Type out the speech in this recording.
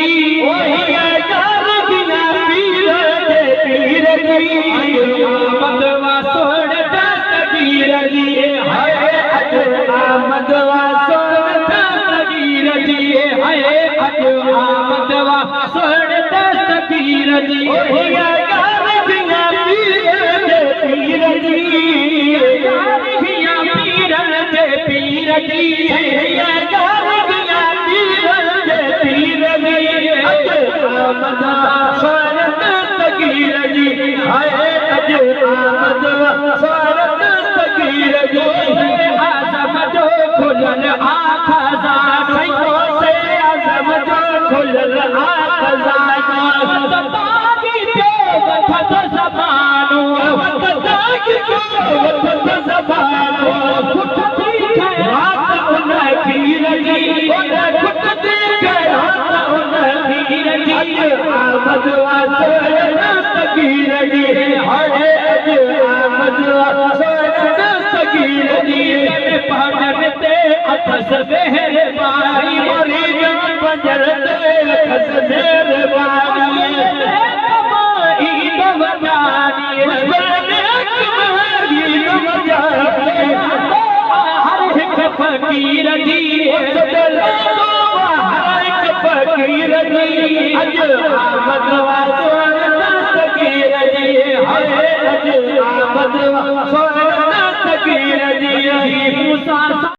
जी ओही यार बिना पीर दे पीर जी आमद वा सोण दस्तगीर जी हाय अज आमद वा सोण दस्तगीर जी हाय अज आमद वा सोण दस्तगीर जी ओही यार बिना पीर दे पीर जी यार बिना पीर दे पीर जी यार बिना पीर दे पीर जी अज आमद सोण दस्तगीर जी हाय अज आमद सोण दस्तगीर जी आज़म जो खुलल आखज़ा से आज़म जो खुलल आखज़ा तागी पे वठत ज़बानो तागी पे वठत ज़बानो खुटती रात उन पीर जी उन खुटती रात उन पीर जी आमद वा सोण दस्तगीर जी हाय अज आमद वा सोण दस्तगीर जी पंजर ते अथस मेहरबानी मुरीद पंजर ते अथस मेहरबानी ईद वजानी ईद वजानी हर हिक फकीर जी हर हिक फकीर जी अज आमद वा सोण दस्तगीर जी हाय अज आमद वा सोण दस्तगीर जी मूसा